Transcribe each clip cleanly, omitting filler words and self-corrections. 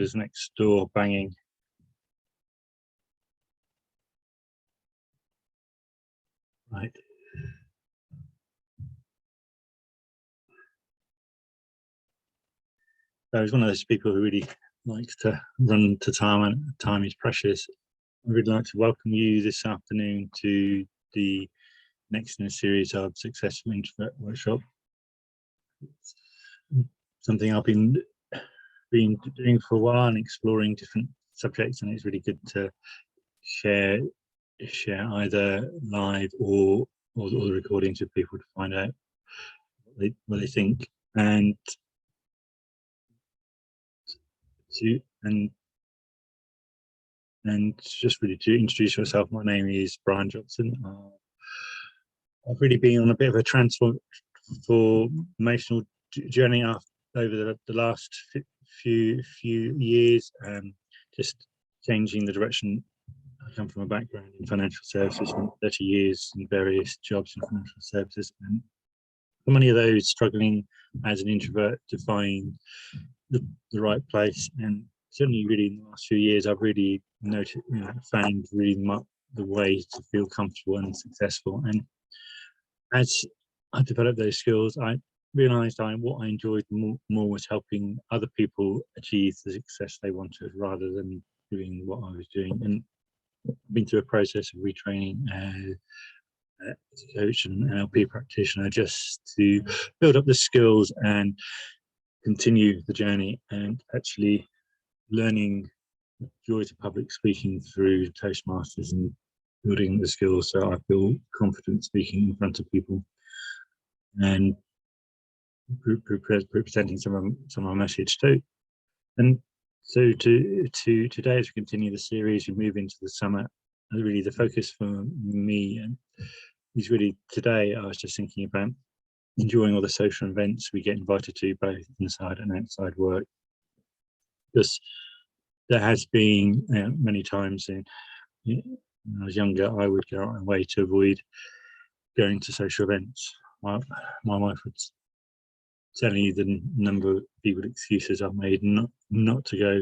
is next door banging. Right. So I was one of those people who really likes to run to time, and time is precious. I would like to welcome you this afternoon to the next in a series of Successful Introvert Workshop. It's something I've been doing for a while and exploring different subjects, and it's really good to share either live or the recordings with people to find out what they think, and just really to introduce myself. My name is Brian Johnson. I've really been on a bit of a transformational journey over the last few years, just changing the direction. I come from a background in financial services, 30 years in various jobs in financial services, and for many of those struggling as an introvert to find the right place. And certainly really in the last few years, I've really found really the way to feel comfortable and successful. And as I developed those skills, I realized what I enjoyed more was helping other people achieve the success they wanted, rather than doing what I was doing. And I've been through a process of retraining as a coach and NLP practitioner, just to build up the skills and continue the journey, and actually learning the joys of public speaking through Toastmasters and building the skills so I feel confident speaking in front of people and presenting some of my message too. And so today, as we continue the series, we move into the summer. Really, the focus for me is really today. I was just thinking about enjoying all the social events we get invited to, both inside and outside work, because there has been many times when I was younger, I would go out of my way to avoid going to social events. My wife would tell you the number of people excuses I've made not to go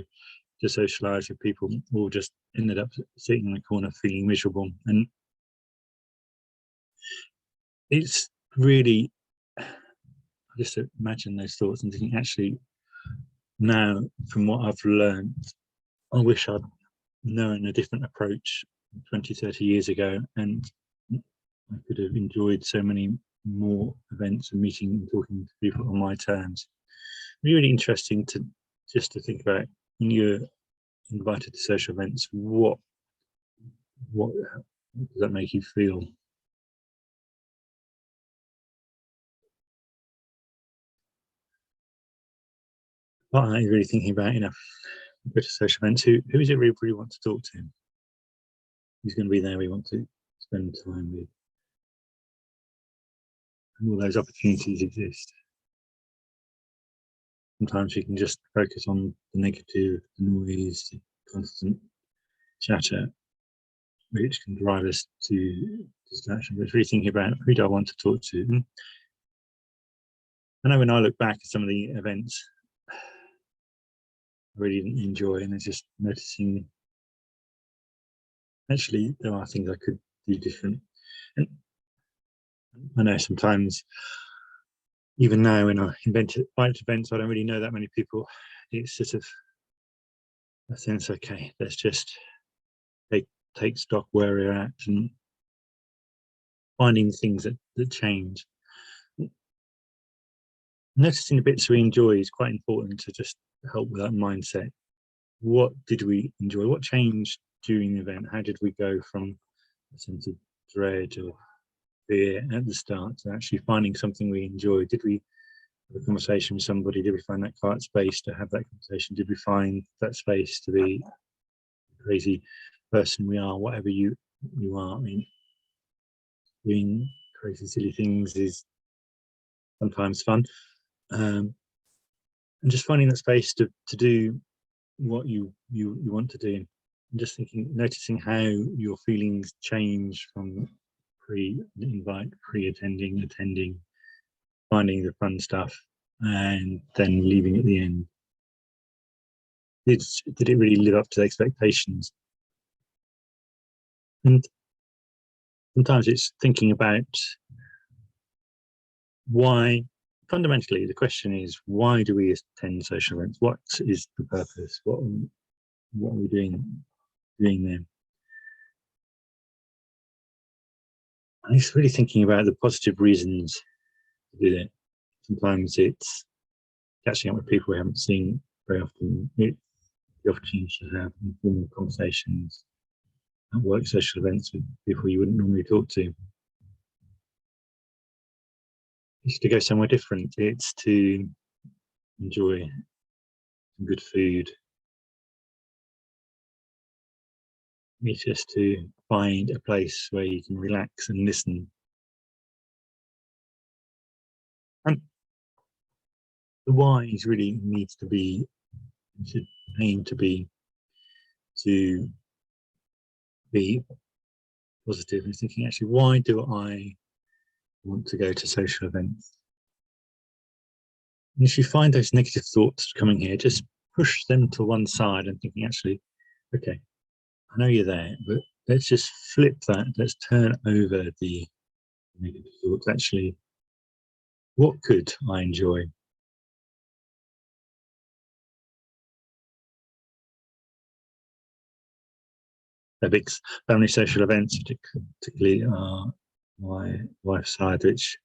to socialise with people, or just ended up sitting in the corner feeling miserable. And it's really, I just imagine those thoughts and thinking, actually, now from what I've learned, I wish I'd known a different approach 20, 30 years ago, and I could have enjoyed so many more events and meeting and talking to people on my terms. Really interesting to think about when you're invited to social events, what does that make you feel? But I'm really thinking about, go to social events, who is it we really want to talk to? Who's going to be there we want to spend time with? And all those opportunities exist. Sometimes we can just focus on the negative, the noise, the constant chatter, which can drive us to distraction. But really thinking about, who do I want to talk to? And I know when I look back at some of the events I really didn't enjoy, and it's just noticing, actually, there are things I could do different. And I know sometimes, even now when I invite events, I don't really know that many people. It's sort of a sense, okay, let's just take stock where we're at and finding things that change. Noticing the bits we enjoy is quite important to just help with that mindset. What did we enjoy? What changed during the event? How did we go from a sense of dread or fear at the start to actually finding something we enjoyed? Did we have a conversation with somebody? Did we find that quiet space to have that conversation? Did we find that space to be the crazy person we are? Whatever you are, I mean, doing crazy silly things is sometimes fun, and just finding that space to do what you want to do, and just noticing how your feelings change from pre-invite, attending, finding the fun stuff, and then leaving at the end. did it really live up to the expectations? And sometimes it's thinking about why. Fundamentally, the question is, why do we attend social events? What is the purpose? What are we doing there? And it's really thinking about the positive reasons to do that. Sometimes it's catching up with people we haven't seen very often. It's the opportunity to have informal conversations at work social events with people you wouldn't normally talk to. It's to go somewhere different. It's to enjoy some good food. It's just to find a place where you can relax and listen. And the whys really needs to be, should aim to be positive and thinking, actually, why do I want to go to social events? And if you find those negative thoughts coming here, just push them to one side and thinking, actually, okay, I know you're there, but let's just flip that. Let's turn over the negative thoughts. Actually, what could I enjoy? The big family social events, particularly my wife's side, which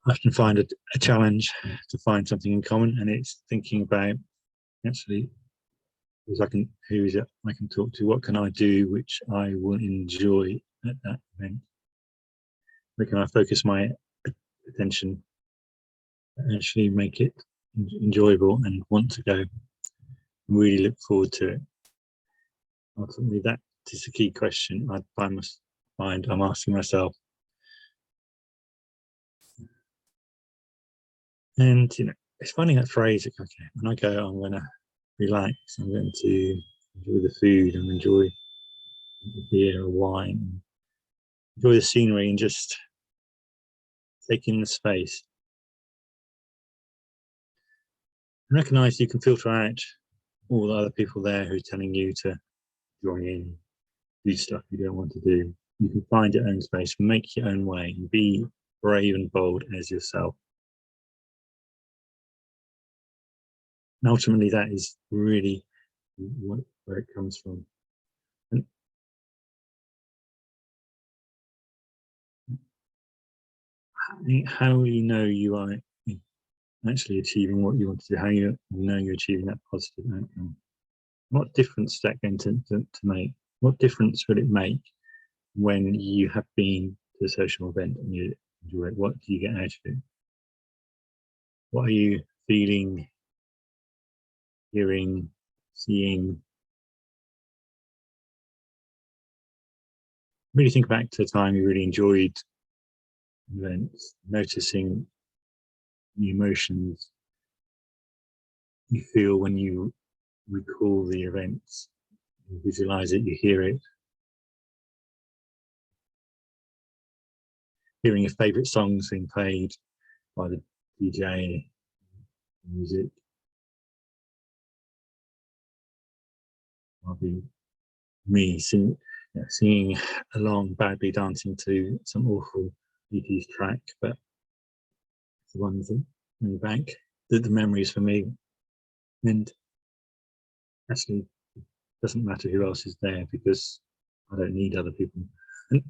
I often find a challenge to find something in common, and it's thinking about actually who is it I can talk to, what can I do which I will enjoy at that event, where can I focus my attention and actually make it enjoyable and want to go and really look forward to it. Ultimately, that is the key question I'm asking myself. And it's finding that phrase, okay, when I go, I'm going to relax, I'm going to enjoy the food and enjoy the beer or wine, enjoy the scenery and just take in the space. And recognise you can filter out all the other people there who are telling you to join in, do stuff you don't want to do. You can find your own space, make your own way, and be brave and bold as yourself. And ultimately, that is really where it comes from. And how you know you are actually achieving what you want to do, how you know you're achieving that positive outcome. What difference is that going to make? What difference will it make when you have been to a social event and you enjoy it? What do you get out of it? What are you feeling, hearing, seeing? Really think back to a time you really enjoyed events, noticing the emotions you feel when you recall the events, you visualize it, you hear it, hearing your favourite songs being played by the DJ, music, I'll be me singing along, badly dancing to some awful 80s track, but it's the ones that bring back the memories for me. And actually, it doesn't matter who else is there because I don't need other people. And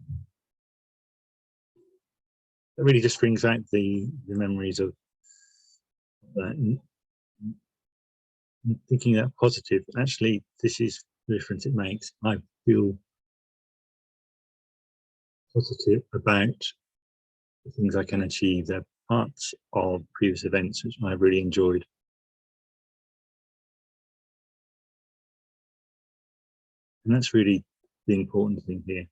it really just brings out the memories of that. And thinking that positive, actually, this is the difference it makes. I feel positive about the things I can achieve. They're parts of previous events which I really enjoyed. And that's really the important thing here.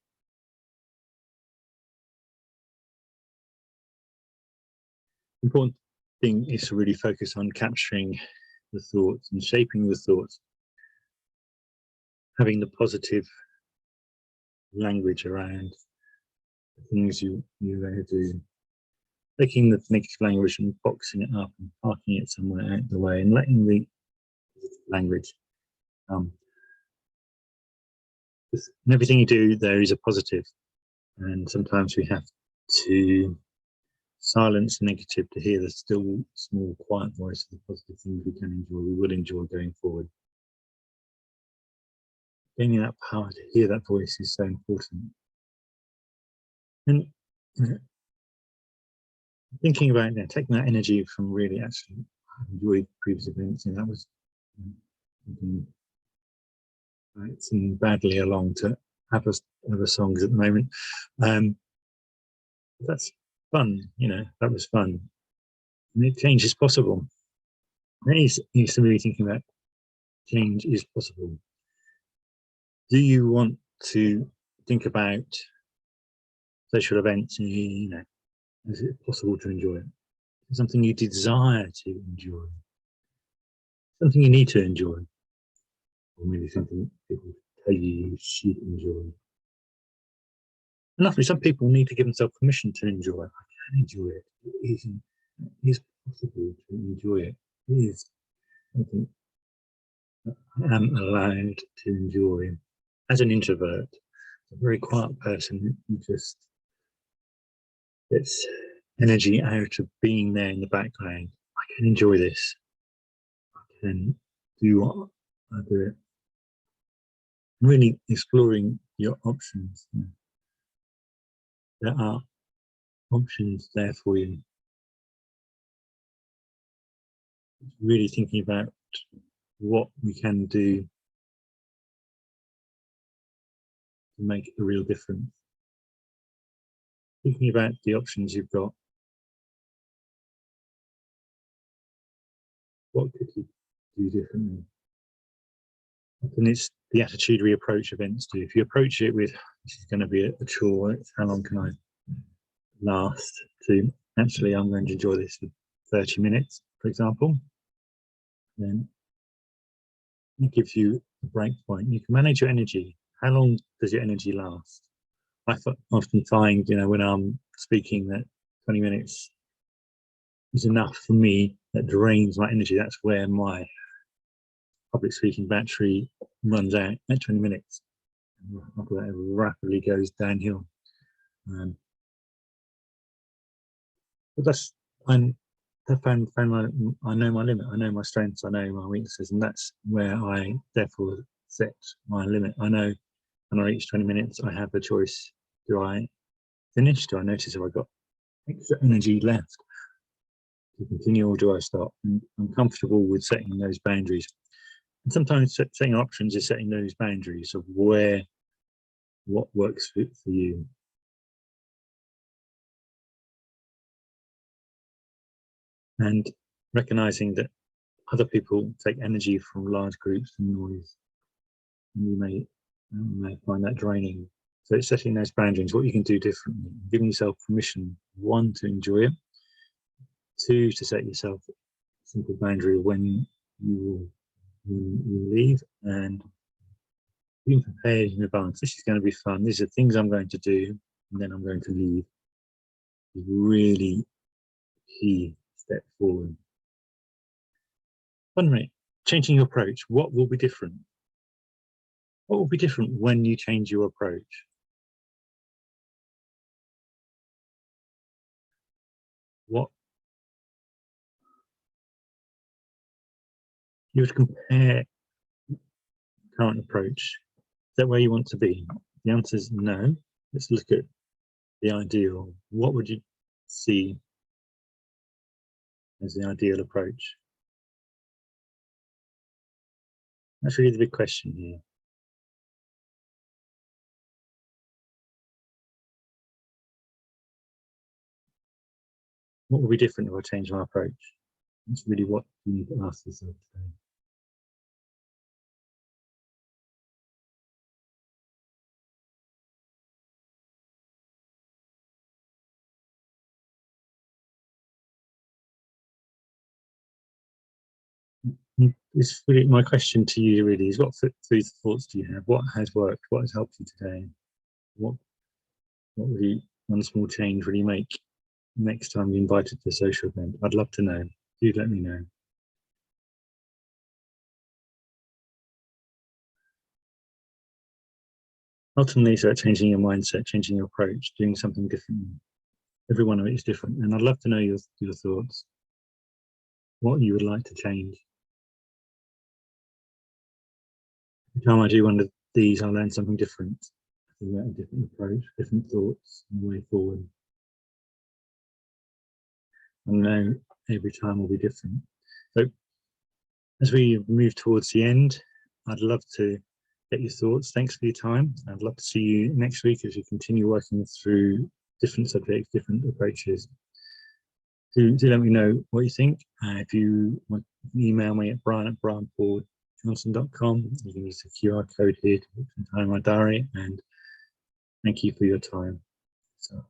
The important thing is to really focus on capturing the thoughts and shaping the thoughts, having the positive language around the things you're going to do, taking the negative language and boxing it up and parking it somewhere out of the way and letting the language. In everything you do, there is a positive, and sometimes we have to silence the negative to hear the still, small, quiet voice of the positive things we can enjoy, we will enjoy going forward. Gaining that power to hear that voice is so important. And thinking about taking that energy from really actually enjoying previous events, and that was singing badly along to other songs at the moment. That's fun, that was fun. And change is possible. Then he's really thinking about change is possible. Do you want to think about social events, is it possible to enjoy it? Something you desire to enjoy? Something you need to enjoy? Or maybe something people tell you should enjoy? And luckily, some people need to give themselves permission to enjoy. I can enjoy it. It is possible to enjoy it. It is something that I am allowed to enjoy. As an introvert, a very quiet person who just gets energy out of being there in the background. I can enjoy this. I can do what I do it. Really exploring your options. There are options there for you. Really thinking about what we can do to make a real difference. Thinking about the options you've got. What could you do differently? And it's the attitude we approach events to. If you approach it with, this is going to be a chore, how long can I last, to actually, I'm going to enjoy this for 30 minutes, for example, then it gives you a break point. You can manage your energy. How long does your energy last? I often find, when I'm speaking, that 20 minutes is enough for me. That drains my energy. That's where my public speaking battery runs out at 20 minutes. After that, it rapidly goes downhill. But I know my limit. I know my strengths. I know my weaknesses, and that's where I therefore set my limit. I know when I reach 20 minutes, I have the choice: do I finish? Do I notice if I've got extra energy left to continue, or do I stop? And I'm comfortable with setting those boundaries. And sometimes setting options is setting those boundaries of what works for you. And recognizing that other people take energy from large groups and noise, and you may find that draining. So it's setting those boundaries, what you can do differently, giving yourself permission, 1, to enjoy it, 2, to set yourself a simple boundary when you leave, and being prepared in advance. This is going to be fun. These are things I'm going to do, and then I'm going to leave. Is really key step forward. Finally, changing your approach. What will be different? What will be different when you change your approach? What you would compare current approach? Is that where you want to be? The answer is no. Let's look at the ideal. What would you see as the ideal approach? That's really the big question here. What will be different if I change my approach? That's really what you need to ask yourself today. It's really my question to you. Really, is what food thoughts do you have? What has worked? What has helped you today? What would you, one small change really make next time you're invited to a social event? I'd love to know. Do let me know. ultimately it's about changing your mindset, changing your approach, doing something different. Every one of it is different, and I'd love to know your thoughts, what you would like to change. Every time I do one of these, I learn something different. I think about a different approach, different thoughts, and the way forward. I know every time will be different. So as we move towards the end, I'd love to get your thoughts. Thanks for your time. I'd love to see you next week as you continue working through different subjects, different approaches. Do let me know what you think. If you want to email me at brian@brianfordjohnson.com. You can use the QR code here to put some time in my diary. And thank you for your time. So,